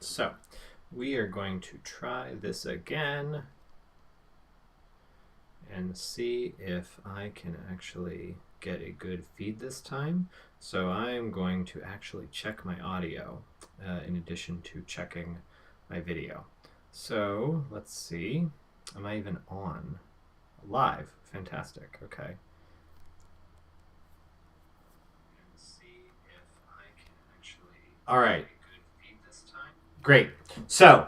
So we are going to try this again and see if I can actually get a good feed this time. So I'm going to actually check my audio in addition to checking my video. So let's see. Am I even on? Live. Fantastic. Okay. All right. Great. So,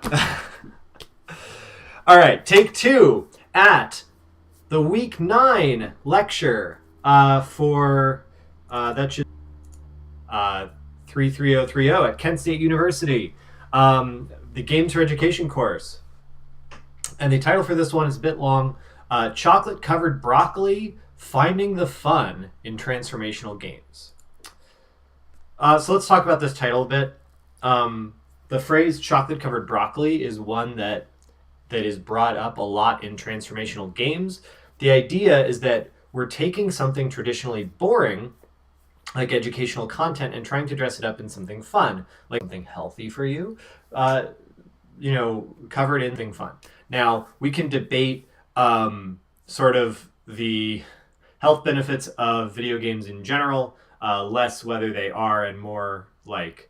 all right, take two at the week 9 lecture for that should 33030 at Kent State University, the Games for Education course. And the title for this one is a bit long. Chocolate Covered Broccoli, Finding the Fun in Transformational Games. So let's talk about this title a bit. The phrase chocolate covered broccoli is one that is brought up a lot in transformational games. The idea is that we're taking something traditionally boring, like educational content, and trying to dress it up in something fun, like something healthy for you, covered in something fun. Now, we can debate sort of the health benefits of video games in general, less whether they are, and more like,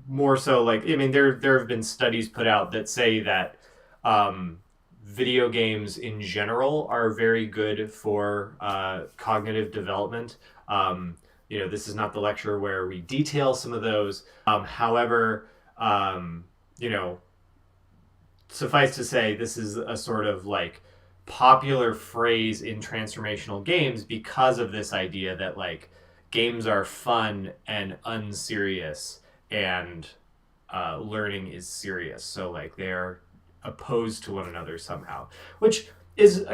more so like, I mean, there have been studies put out that say that video games in general are very good for cognitive development. This is not the lecture where we detail some of those. However, suffice to say, this is a sort of like popular phrase in transformational games because of this idea that like games are fun and unserious, and learning is serious. So like they're opposed to one another somehow, which is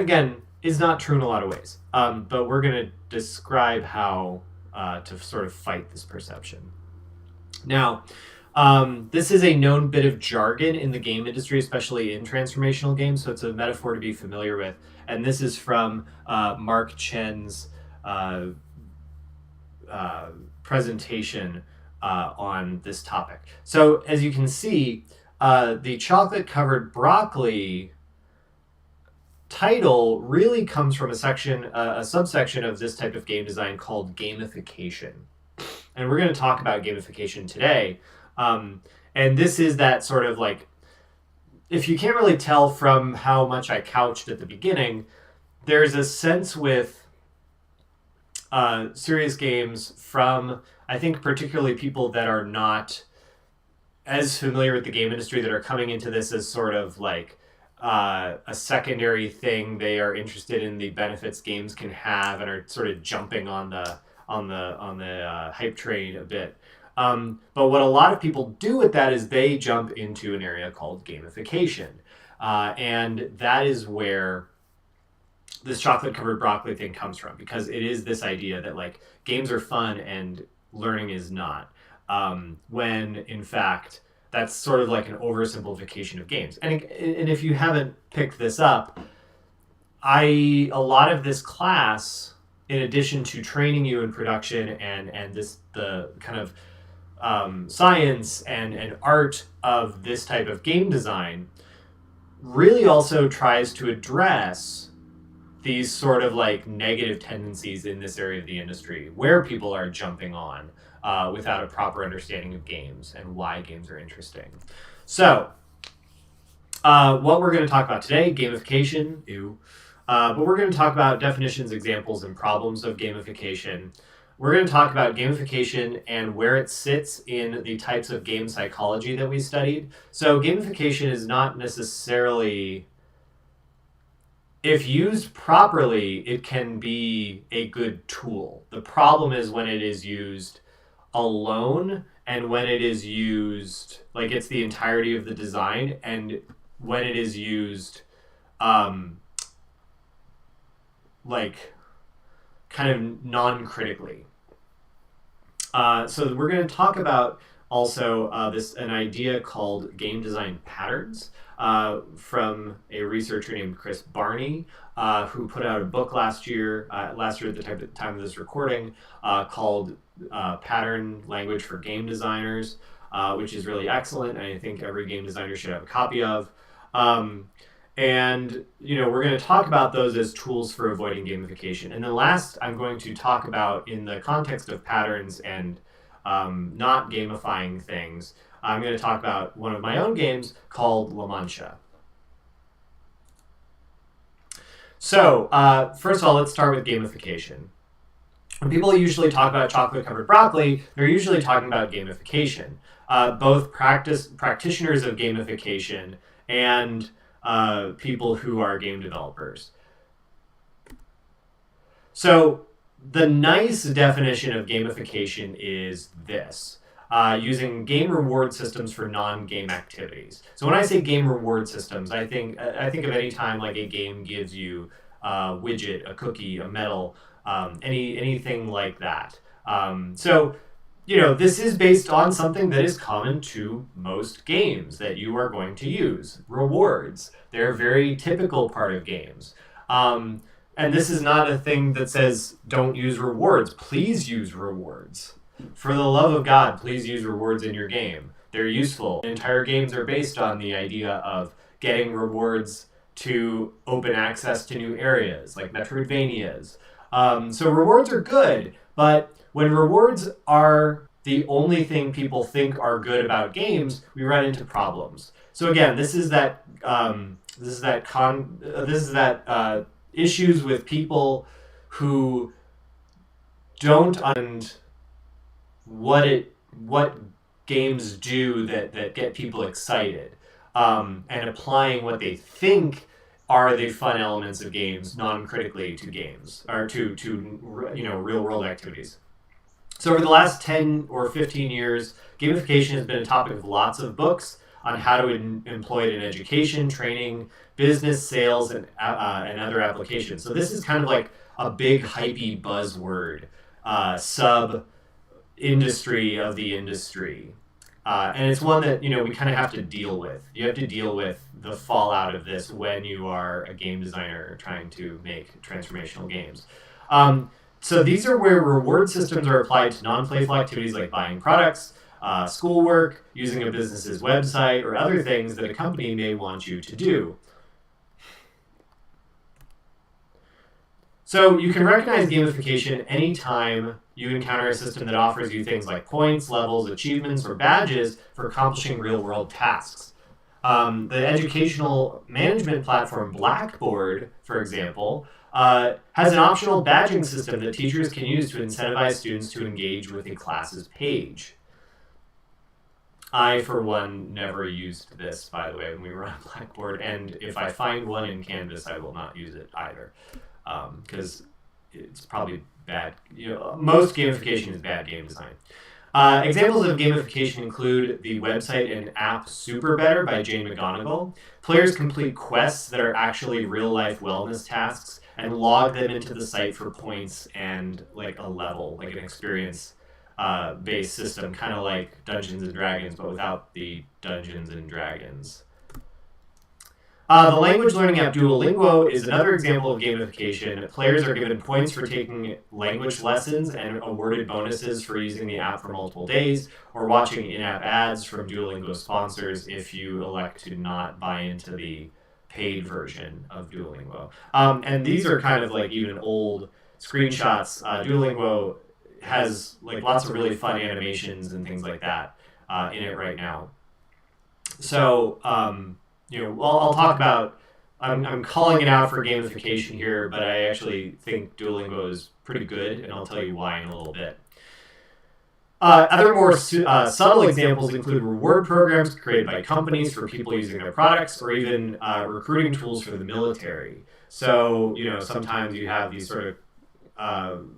not true in a lot of ways. But we're going to describe how to sort of fight this perception. Now, this is a known bit of jargon in the game industry, especially in transformational games. So it's a metaphor to be familiar with. And this is from Mark Chen's presentation on this topic. So as you can see, the chocolate covered broccoli title really comes from a subsection of this type of game design called gamification. And we're going to talk about gamification today. And this is that sort of like, if you can't really tell from how much I couched at the beginning, there's a sense with serious games from, I think, particularly people that are not as familiar with the game industry, that are coming into this as sort of like a secondary thing. They are interested in the benefits games can have and are sort of jumping on the hype train a bit. But what a lot of people do with that is they jump into an area called gamification, and that is where this chocolate covered broccoli thing comes from, because it is this idea that like games are fun and learning is not, when in fact that's sort of like an oversimplification of games. And if you haven't picked this up, a lot of this class, in addition to training you in production and the kind of science and art of this type of game design, really also tries to address these sort of like negative tendencies in this area of the industry where people are jumping on without a proper understanding of games and why games are interesting. So what we're going to talk about today, gamification, but we're going to talk about definitions, examples, and problems of gamification. We're going to talk about gamification and where it sits in the types of game psychology that we studied. So gamification is not necessarily, if used properly, it can be a good tool. The problem is when it is used alone, and when it is used, like it's the entirety of the design, and when it is used like kind of non-critically. So we're going to talk about also an idea called game design patterns from a researcher named Chris Barney, who put out a book last year at the time of this recording, called Pattern Language for Game Designers. which is really excellent, and I think every game designer should have a copy of. And we're going to talk about those as tools for avoiding gamification. And then last, I'm going to talk about, in the context of patterns and not gamifying things, I'm going to talk about one of my own games called La Mancha. So first of all, let's start with gamification. When people usually talk about chocolate-covered broccoli, they're usually talking about gamification. Both practitioners of gamification and people who are game developers. So the nice definition of gamification is this: using game reward systems for non-game activities. So when I say game reward systems, I think of any time like a game gives you a widget, a cookie, a medal, anything like that. So this is based on something that is common to most games that you are going to use. Rewards. They're a very typical part of games. And this is not a thing that says don't use rewards. Please use rewards. For the love of God, please use rewards in your game. They're useful. Entire games are based on the idea of getting rewards to open access to new areas, like Metroidvanias. So rewards are good, but when rewards are the only thing people think are good about games, we run into problems. So again, this is that issues with people who don't understand what games do that get people excited, and applying what they think are the fun elements of games non-critically to games, or to real world activities. So over the last 10 or 15 years, gamification has been a topic of lots of books on how to employ it in education, training, business, sales, and other applications. So this is kind of like a big hypey buzzword, sub-industry of the industry. And it's one that we kind of have to deal with. You have to deal with the fallout of this when you are a game designer trying to make transformational games. So these are where reward systems are applied to non-playful activities like buying products, schoolwork, using a business's website, or other things that a company may want you to do. So you can recognize gamification anytime you encounter a system that offers you things like points, levels, achievements, or badges for accomplishing real-world tasks. The educational management platform Blackboard, for example, has an optional badging system that teachers can use to incentivize students to engage with a class's page. I, for one, never used this, by the way, when we were on Blackboard, and if I find one in Canvas, I will not use it either, because it's probably bad. Most gamification is bad game design. Examples of gamification include the website and app Super Better by Jane McGonigal. Players complete quests that are actually real-life wellness tasks and log them into the site for points and like a level, like an experience based system, kind of like Dungeons and Dragons, but without the Dungeons and Dragons. The language learning app Duolingo is another example of gamification. Players are given points for taking language lessons and awarded bonuses for using the app for multiple days, or watching in-app ads from Duolingo sponsors if you elect to not buy into the paid version of Duolingo. And these are kind of like even old screenshots. Duolingo has like lots of really fun animations and things like that in it right now. So I'll talk about, I'm calling it out for gamification here, but I actually think Duolingo is pretty good, and I'll tell you why in a little bit. Other more subtle examples include reward programs created by companies for people using their products, or even recruiting tools for the military. So, sometimes you have these sort of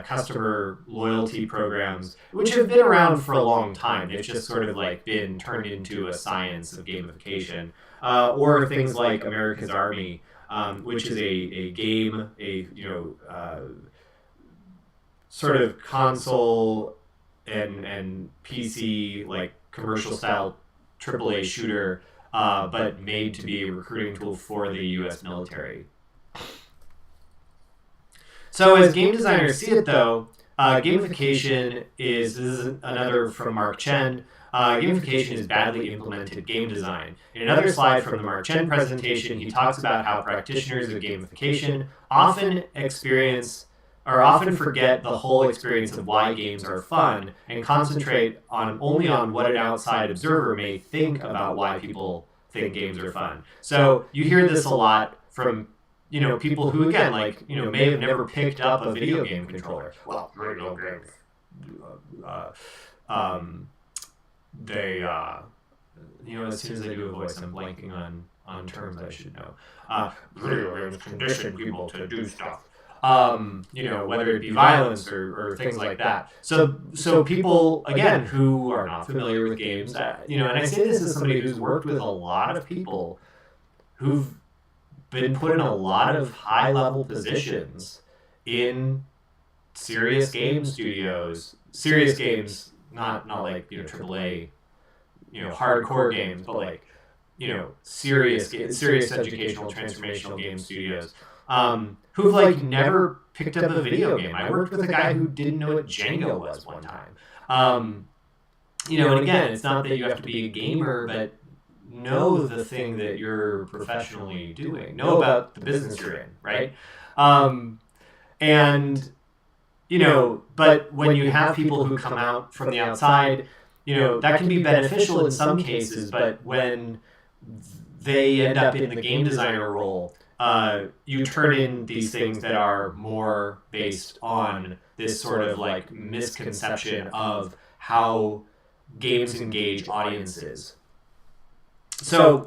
customer loyalty programs, which have been around for a long time. They've just sort of like been turned into a science of gamification. Or things like America's Army, which is a game, sort of console and PC, like commercial style AAA shooter, but made to be a recruiting tool for the US military. So as game designers see it, though, Gamification is, this is another from Mark Chen. Gamification is badly implemented game design. In another slide from the Mark Chen presentation, he talks about how practitioners of gamification often forget the whole experience of why games are fun and concentrate only on what an outside observer may think about why people think games are fun. So you hear this a lot from people who, again, may have never picked up a video game controller. Well, video games, they, as soon as I do a voice, I'm blanking on terms I should know. Video games condition people to do stuff. Whether it be violence or things like that. So people, again, who are not familiar with games, and I say this as somebody who's worked with a lot of people who've been put in a lot of high-level positions in serious game studios. Serious games, not like AAA, hardcore games, but like serious educational transformational game studios. Who've never picked up a video game. I worked with a guy who didn't know what Django was one time. And again, it's not that you have to be a gamer, but know the thing that you're professionally doing. Know about the business you're in, right? But when you have people who come out from the outside, that can be beneficial in some cases, but when they end up in the game designer role, you turn in these things that are more based on this sort of misconception of how games engage audiences. So,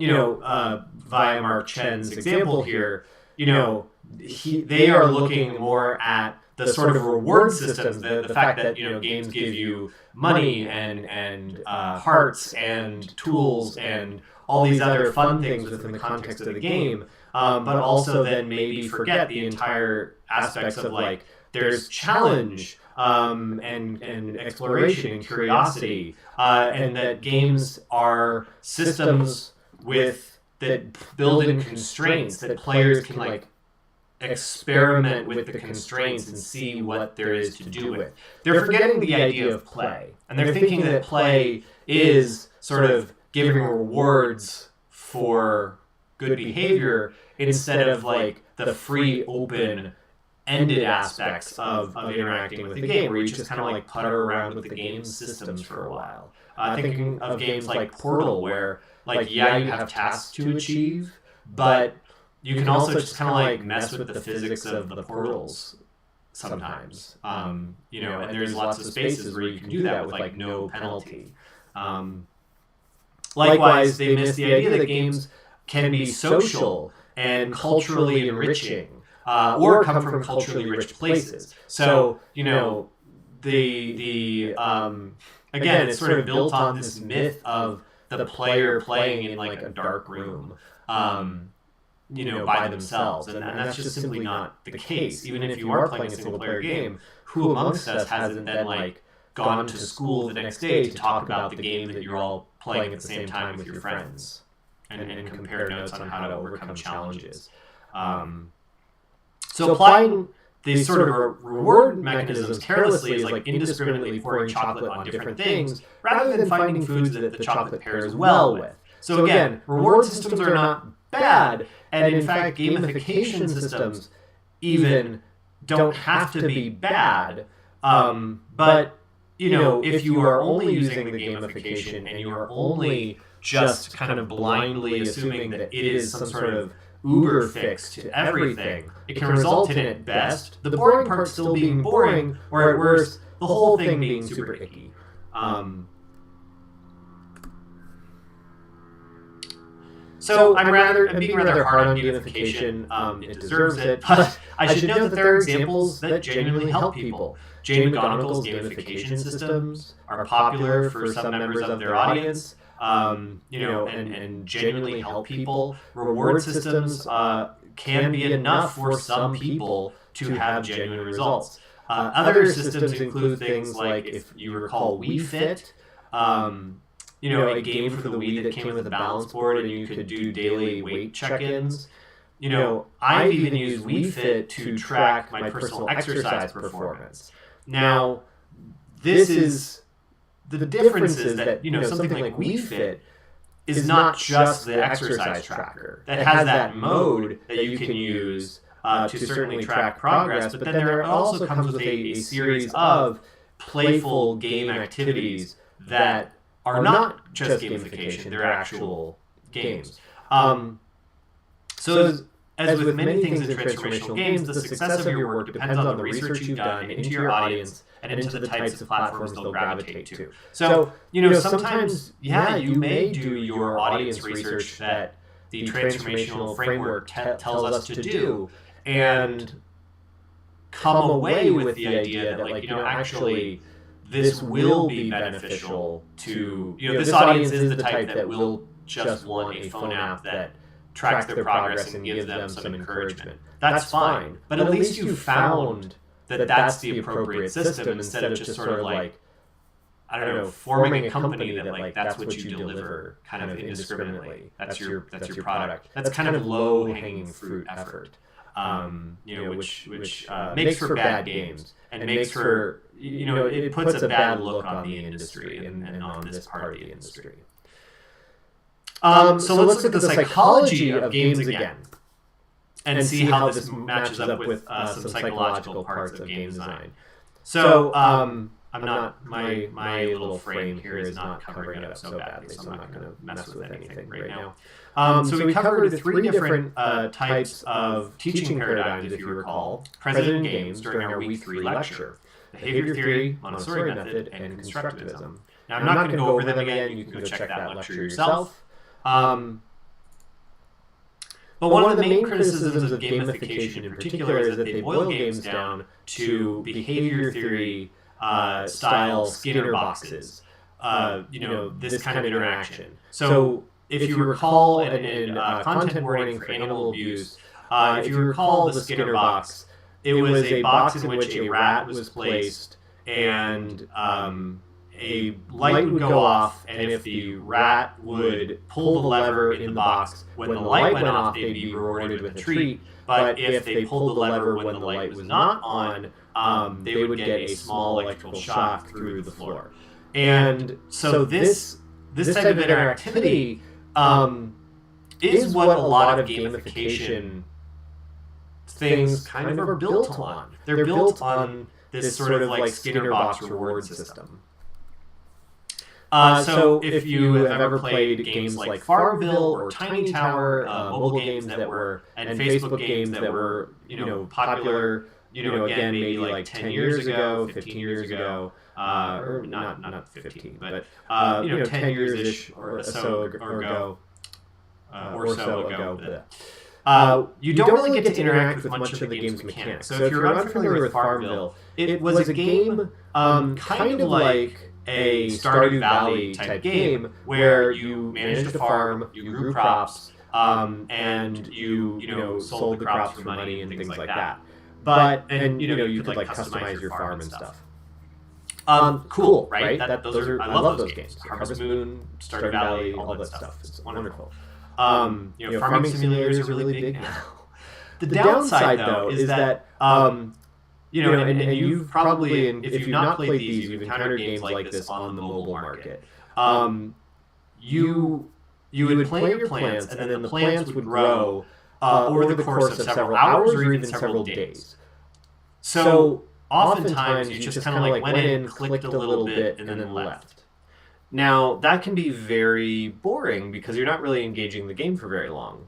via Mark Chen's example here, they are looking more at the sort of reward systems, the fact that, games give you money and hearts and tools and all these other fun things within the context of the game, but also then maybe forget the entire aspects of there's challenge and exploration and curiosity, and that games are systems that build in constraints that players can experiment with the constraints and see what there is to do with. They're forgetting the idea of play, and they're thinking that play is sort of giving rewards for good behavior instead of the free, open-ended aspects of interacting with the game, where you just kind of putter around with the game systems for a while. Thinking of games like Portal, where you have tasks to achieve, but you can also just kind of mess with the physics of the portals sometimes. And there's lots of spaces where you can do that with no penalty. Likewise, they miss the idea that games can be social and culturally enriching, or come from culturally rich places. So, again, it's sort of built on this myth of the player playing in a dark room, by themselves. And that's just simply not the case. Even if you are playing a single player game, who amongst us hasn't then gone to school the next day to talk about the game that you're all playing at the same time with your friends and compare notes on how to overcome challenges? So applying these sort of reward mechanisms carelessly is indiscriminately pouring chocolate on different things rather than finding foods that the chocolate pairs well with. So again, reward systems are not bad, and in fact gamification systems even don't have to be bad, but if you are only using the gamification and you are only just kind of blindly assuming that it is some sort of uber fix to everything, it can result in, at best, the boring part still being boring, or at worst, the whole thing being super icky. So I'm being rather hard on gamification. It deserves it, but I should note that there are examples that genuinely help people. Jane McGonigal's gamification systems are popular for some members of their audience, and genuinely help people. Reward systems can be enough for some people to have genuine results. Other systems include things like, if you recall, Wii Fit. A game for the Wii that came with a balance board and you could do daily weight check-ins. I've even used Wii Fit to track my personal exercise performance. Now, this is the difference is that, something like Wii Fit is not just the exercise tracker. That has that mode that you can use to certainly track progress, but then there also comes with a series of playful game activities that are not just gamification, they're actual games. So as with many things in transformational games, the success of your work depends on the research you've done into your audience and into the types of platforms they'll gravitate to. So, sometimes, you may do your audience research that the transformational framework tells us to do, and come away with the idea that, actually, this will be beneficial to, this audience is the type that will just want a phone app that tracks their progress and gives them some encouragement. That's fine. But at least you found that that's the appropriate system instead of just sort of like, I don't know, forming a company that that's what you deliver kind of indiscriminately. That's your product. That's kind of low hanging fruit effort. Which makes for bad games and makes for, it puts a bad look on the industry and on this part of the industry. So let's look at the psychology of games again and see how this matches up with some psychological parts of game design. So I'm not, my little frame here is not covering it up so badly, so I'm not going to mess with anything right now. So we covered three different types of teaching paradigms, if you recall, present in games during our week 3 lecture: behavior theory, Montessori method, and constructivism. Now I'm not going to go over them again. You can go check that lecture yourself. But one of the main criticisms of gamification in particular is that they boil games down to behavior theory style Skinner boxes, this kind of interaction. So if you recall in content warning for animal abuse, if you recall the Skinner box, it was a box in which a rat was placed and a light would go off, and if the rat would pull the lever in the box, when the light went off, they'd be rewarded with a treat. But if they pulled the lever when the light was not on, they would get a small electrical shock through the floor. And so this type of interactivity is what a lot of gamification things kind of are built on. They're built on this sort of like Skinner box reward system. So if you have ever played games like Farmville or Tiny Tower, mobile games that were, and Facebook games that were, popular, again, maybe like 10 years ago, 15 years ago, or not 15, but, 10 years-ish or so ago, you don't really get to interact with much of the game's mechanics. So if you're unfamiliar with Farmville, it was a game kind of like a Stardew Valley type game where you managed a farm, you grew crops, and you sold the crops for money and things like that. But you could like customize your farm and stuff. Cool, right? I love those games. Harvest Moon, Stardew Valley, all that stuff. It's wonderful. Farming simulators are really big now. The downside, though, is that and you've probably, if you've not played these, you've encountered games like this on the mobile market. You would plant your plants, and then the plants would grow over the course of several hours or even several days. So oftentimes you just kind of like went in, clicked a little bit, and then left. Now, that can be very boring because you're not really engaging the game for very long.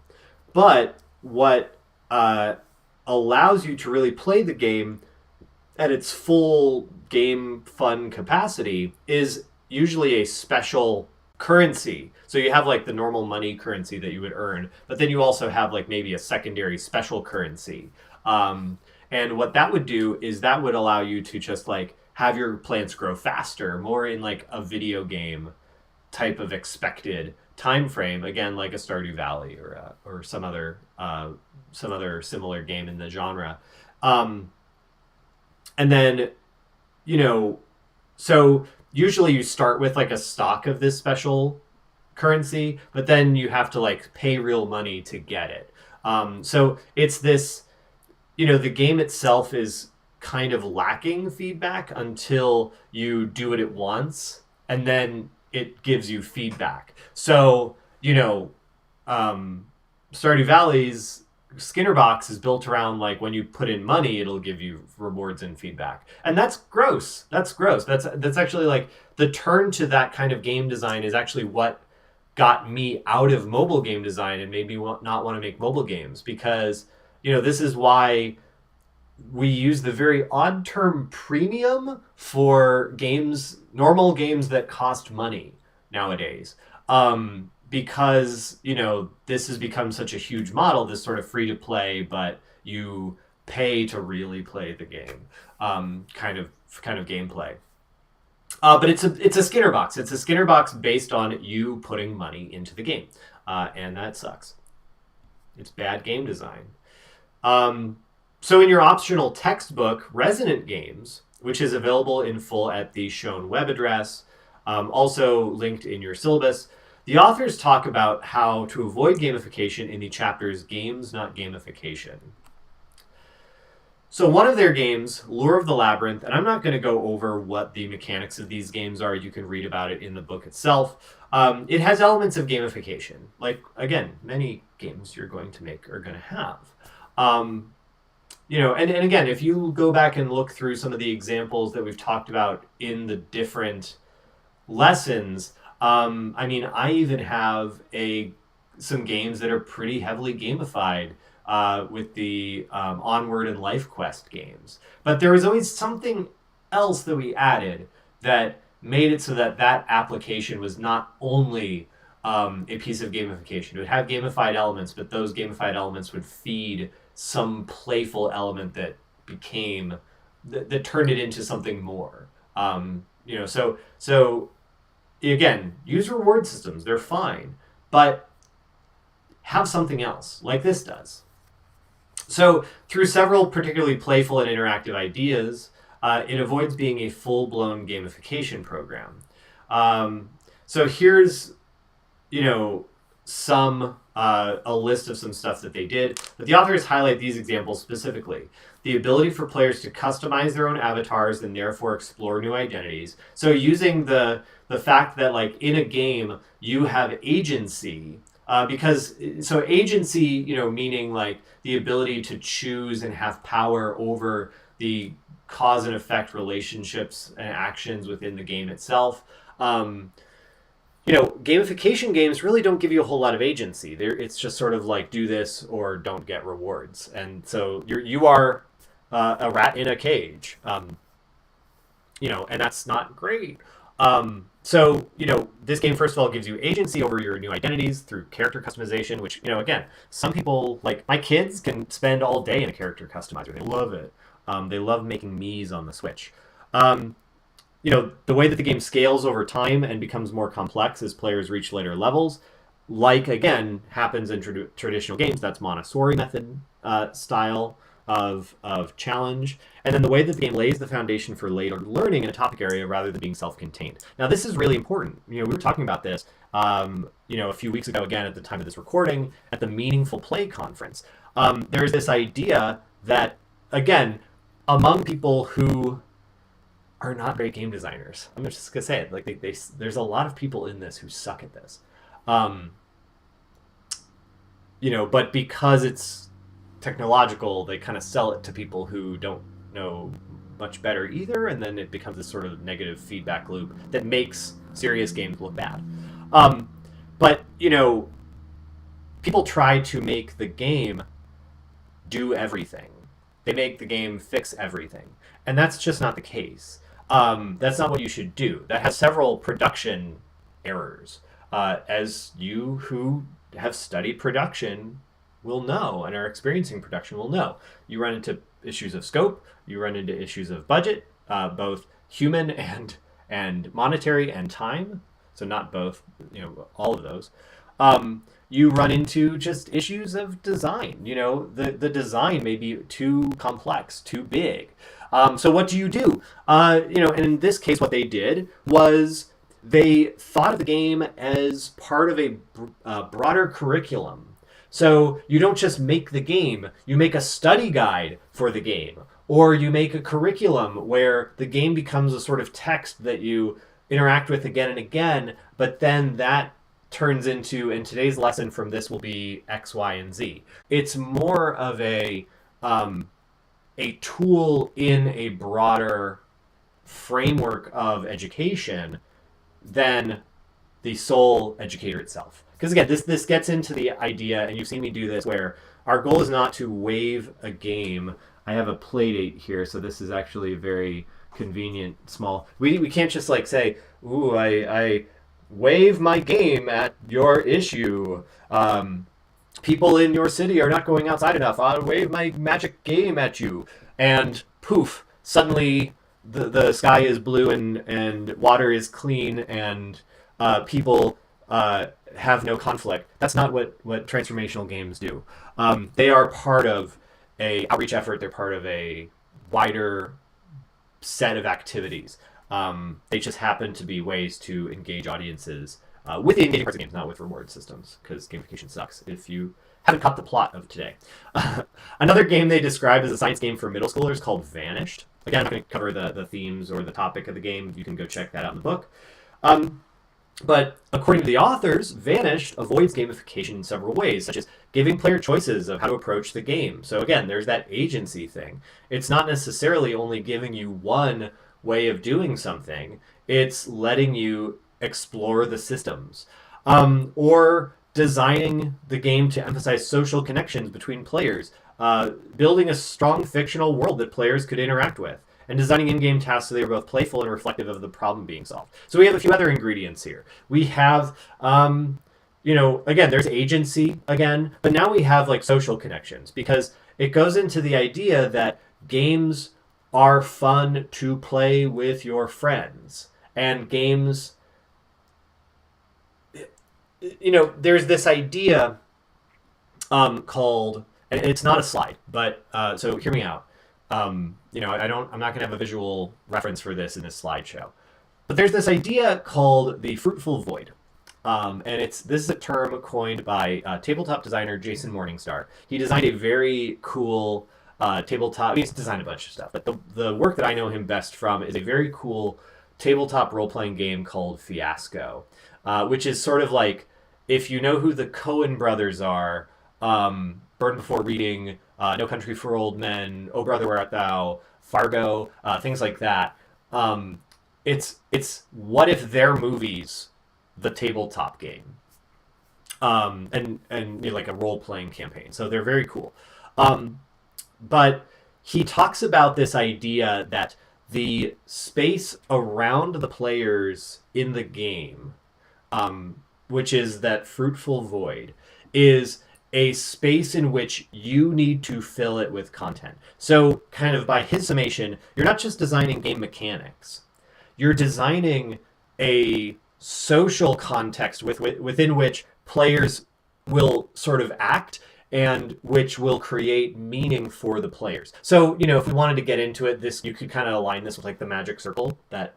But what allows you to really play the game at its full game fun capacity is usually a special currency. So you have like the normal money currency that you would earn, but then you also have like maybe a secondary special currency. And what that would do is that would allow you to just like have your plants grow faster, more in like a video game type of expected time frame. Again, like a Stardew Valley or some other similar game in the genre. And then, so usually you start with like a stock of this special currency, but then you have to like pay real money to get it. So it's this, the game itself is kind of lacking feedback until you do it once, and then it gives you feedback. So, um, Stardew Valley's Skinner box is built around like when you put in money, it'll give you rewards and feedback, and that's gross. That's gross. That's actually like the turn to that kind of game design is actually what got me out of mobile game design and made me not want to make mobile games, because this is why we use the very odd term premium for games, normal games that cost money nowadays. Because this has become such a huge model, this sort of free to play, but you pay to really play the game, kind of gameplay. But it's a Skinner box. It's a Skinner box based on you putting money into the game, and that sucks. It's bad game design. So in your optional textbook, Resonant Games, which is available in full at the shown web address, also linked in your syllabus, the authors talk about how to avoid gamification in the chapters Games, Not Gamification. So one of their games, Lure of the Labyrinth, and I'm not going to go over what the mechanics of these games are. You can read about it in the book itself. It has elements of gamification. Like, again, many games you're going to make are going to have. And again, if you go back and look through some of the examples that we've talked about in the different lessons, I even have some games that are pretty heavily gamified with the Onward and Life Quest games. But there was always something else that we added that made it so that application was not only a piece of gamification. It would have gamified elements, but those gamified elements would feed some playful element that turned it into something more. So again, use reward systems. They're fine, but have something else like this does. So through several particularly playful and interactive ideas, it avoids being a full-blown gamification program. So here's, a list of some stuff that they did. But the authors highlight these examples specifically. The ability for players to customize their own avatars and therefore explore new identities. So using the fact that, like, in a game, you have agency, so agency, meaning like the ability to choose and have power over the cause and effect relationships and actions within the game itself. Gamification games really don't give you a whole lot of agency. It's just sort of like do this or don't get rewards, and so you are a rat in a cage, and that's not great. So this game first of all gives you agency over your new identities through character customization, which again, some people, like my kids, can spend all day in a character customizer. They love it. They love making me's on the Switch. The way that the game scales over time and becomes more complex as players reach later levels, like, again, happens in traditional games. That's Montessori method style of challenge. And then the way that the game lays the foundation for later learning in a topic area rather than being self-contained. Now, this is really important. We were talking about this, a few weeks ago, again, at the time of this recording, at the Meaningful Play Conference. There's this idea that, again, among people who are not great game designers, I'm just gonna say it, like there's a lot of people in this who suck at this, but because it's technological, they kind of sell it to people who don't know much better either, and then it becomes this sort of negative feedback loop that makes serious games look bad. But people try to make the game do everything. They make the game fix everything, and that's just not the case. That's not what you should do. That has several production errors. As you who have studied production will know and are experiencing production will know. You run into issues of scope. You run into issues of budget, both human and monetary and time. So not both, all of those. You run into just issues of design. The design may be too complex, too big. So what do you do? And in this case, what they did was they thought of the game as part of a broader curriculum. So you don't just make the game, you make a study guide for the game, Or you make a curriculum where the game becomes a sort of text that you interact with again and again, but then that turns into, and today's lesson from this will be X, Y, and Z. It's more of um, a tool in a broader framework of education than the sole educator itself. Because again, this gets into the idea, and you've seen me do this, where our goal is not to wave a game. I have a play date here, so this is actually very convenient, small. We can't just like say, "Ooh, I wave my game at your issue." People in your city are not going outside enough. I'll wave my magic game at you, and poof! Suddenly, the sky is blue and water is clean, and people have no conflict. That's not what transformational games do. They are part of a outreach effort. They're part of a wider set of activities. They just happen to be ways to engage audiences with the engaging parts of games, not with reward systems, because gamification sucks if you haven't caught the plot of today. Another game they describe as a science game for middle schoolers called Vanished. Again, I'm not going to cover the themes or the topic of the game. You can go check that out in the book. But according to the authors, Vanished avoids gamification in several ways, such as giving player choices of how to approach the game. So again, there's that agency thing. It's not necessarily only giving you one way of doing something. It's letting you explore the systems. Or designing the game to emphasize social connections between players. Building a strong fictional world that players could interact with. And designing in-game tasks so they are both playful and reflective of the problem being solved. So we have a few other ingredients here. We have, again, there's agency again, but now we have like social connections, because it goes into the idea that games are fun to play with your friends. And games, there's this idea called, and it's not a slide, but so hear me out. I'm not going to have a visual reference for this in this slideshow, but there's this idea called the fruitful void. And this is a term coined by tabletop designer Jason Morningstar. He designed a very cool tabletop. He's designed a bunch of stuff, but the work that I know him best from is a very cool tabletop role-playing game called Fiasco, which is sort of like, if you know who the Coen brothers are, Burn Before Reading, No Country for Old Men, Oh Brother Where Art Thou, Fargo, things like that. It's what if their movies, the tabletop game, and like a role playing campaign. So they're very cool. But he talks about this idea that the space around the players in the game, which is that fruitful void, is a space in which you need to fill it with content. So kind of by his summation, you're not just designing game mechanics. You're designing a social context within which players will sort of act and which will create meaning for the players. So, if we wanted to get into it, you could kind of align this with like the magic circle, that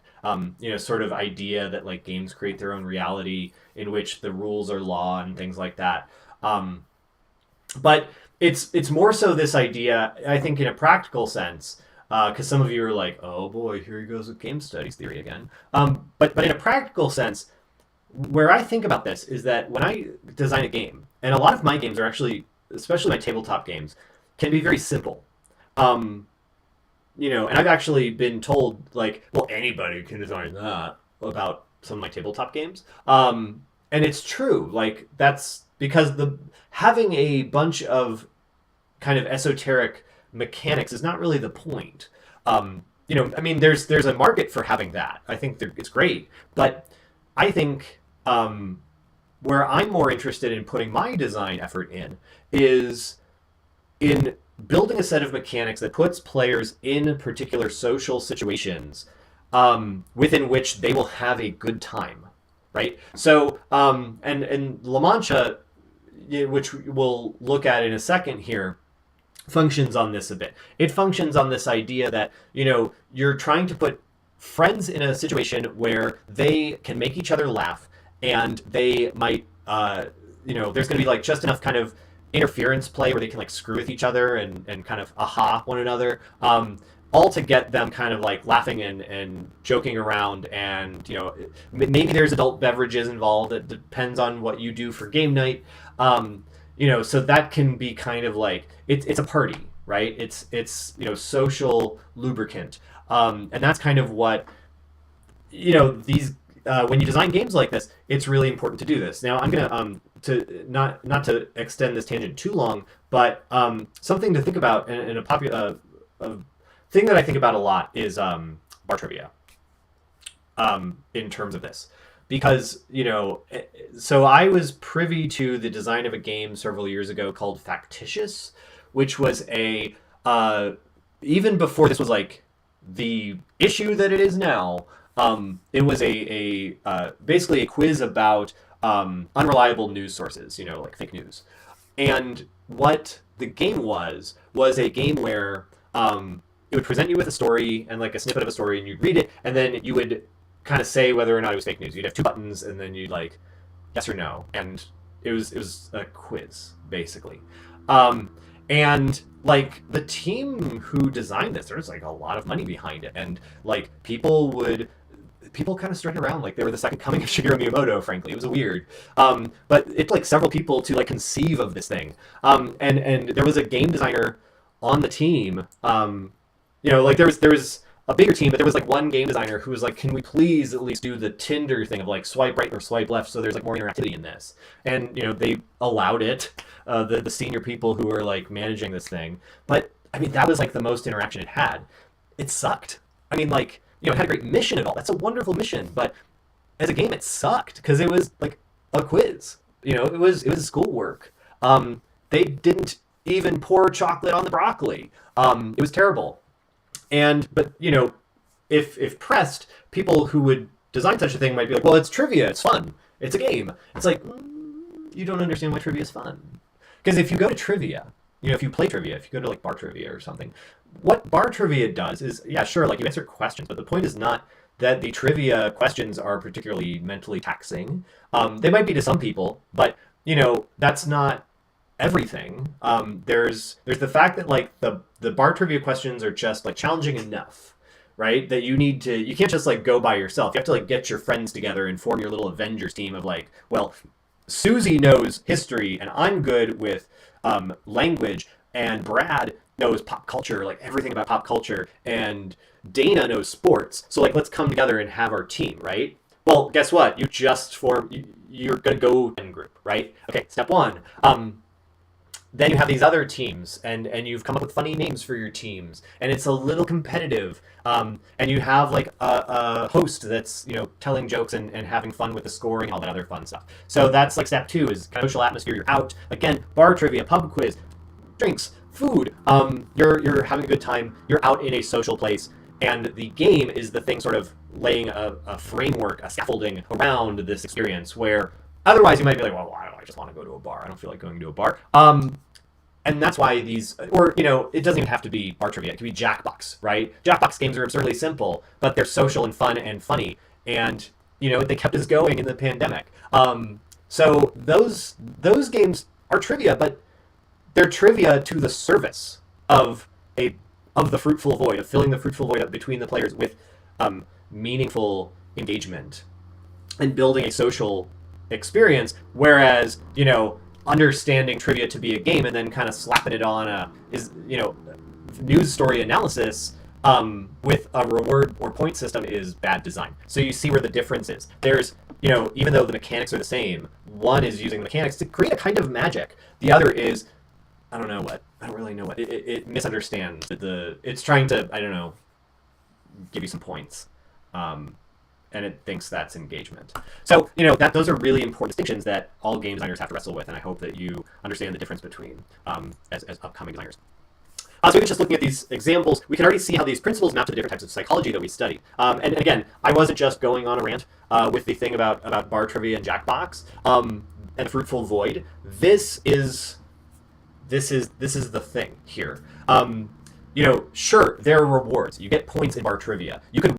sort of idea that like games create their own reality in which the rules are law and things like that. But it's more so this idea, I think, in a practical sense, because some of you are like, oh boy, here he goes with game studies theory again. But in a practical sense, where I think about this is that when I design a game, and a lot of my games are actually, especially my tabletop games, can be very simple. And I've actually been told, like, well, anybody can design that about some of my tabletop games. And it's true. Like, that's because having a bunch of kind of esoteric mechanics is not really the point. There's a market for having that. I think it's great. But I think where I'm more interested in putting my design effort in is in building a set of mechanics that puts players in particular social situations within which they will have a good time, right? So, and La Mancha, which we'll look at in a second here, functions on this a bit. It functions on this idea that, you're trying to put friends in a situation where they can make each other laugh, and they might, there's going to be like just enough kind of interference play where they can like screw with each other and kind of aha one another. All to get them kind of like laughing and joking around, and maybe there's adult beverages involved. It depends on what you do for game night. So that can be kind of like it's a party, right? It's social lubricant, and that's kind of what these when you design games like this, it's really important to do this. Now I'm gonna to not to extend this tangent too long, but something to think about in a popular thing that I think about a lot is bar trivia in terms of this. Because, so I was privy to the design of a game several years ago called Factitious, which was even before this was like the issue that it is now, it was basically a quiz about unreliable news sources, like fake news. And what the game was a game where it would present you with a story and like a snippet of a story, and you'd read it, and then you would kind of say whether or not it was fake news. You'd have two buttons, and then you'd like yes or no, and it was a quiz basically. And like the team who designed this, there's like a lot of money behind it, and like people kind of strutted around like they were the second coming of Shigeru Miyamoto. Frankly, it was weird. But it took like several people to like conceive of this thing. And there was a game designer on the team. Like there was a bigger team, but there was like one game designer who was like, can we please at least do the Tinder thing of like swipe right or swipe left, so there's like more interactivity in this. And they allowed it, the senior people who were like managing this thing. But I mean, that was like the most interaction it had. It sucked. I mean, like, it had a great mission and all. That's a wonderful mission, but as a game it sucked because it was like a quiz. It was schoolwork. They didn't even pour chocolate on the broccoli. It was terrible. But if pressed, people who would design such a thing might be like, well, it's trivia, it's fun, it's a game. It's like, you don't understand why trivia is fun. Because if you go to trivia, if you play trivia, if you go to like bar trivia or something, what bar trivia does is, yeah, sure, like you answer questions, but the point is not that the trivia questions are particularly mentally taxing. They might be to some people, but that's not everything. There's the fact that like the bar trivia questions are just like challenging enough, right? That you can't just like go by yourself. You have to like get your friends together and form your little Avengers team of like, well, Susie knows history and I'm good with language, and Brad knows pop culture, like everything about pop culture, and Dana knows sports. So like, let's come together and have our team, right? Well, guess what? You just you're gonna go in group, right? Okay, step one. Then you have these other teams, and you've come up with funny names for your teams, and it's a little competitive. And you have like a host that's telling jokes and having fun with the scoring, all that other fun stuff. So that's like step two is social atmosphere. You're out again, bar trivia, pub quiz, drinks, food. You're having a good time. You're out in a social place, and the game is the thing sort of laying a framework, a scaffolding around this experience where. Otherwise, you might be like, well, why do I just want to go to a bar? I don't feel like going to a bar. And that's why these, or, it doesn't even have to be bar trivia. It can be Jackbox, right? Jackbox games are absurdly simple, but they're social and fun and funny. And, they kept us going in the pandemic. So those games are trivia, but they're trivia to the service of the fruitful void, of filling the fruitful void up between the players with meaningful engagement and building a social experience, whereas understanding trivia to be a game and then kind of slapping it on news story analysis with a reward or point system is bad design. So you see where the difference is. There's even though the mechanics are the same, one is using mechanics to create a kind of magic, the other is I don't really know what it misunderstands it's trying to give you some points, and it thinks that's engagement. So, those are really important distinctions that all game designers have to wrestle with, and I hope that you understand the difference between as upcoming designers. So even just looking at these examples, we can already see how these principles map to the different types of psychology that we study. And again, I wasn't just going on a rant with the thing about bar trivia and Jackbox and fruitful void. This is the thing here. Sure, there are rewards. You get points in bar trivia. You can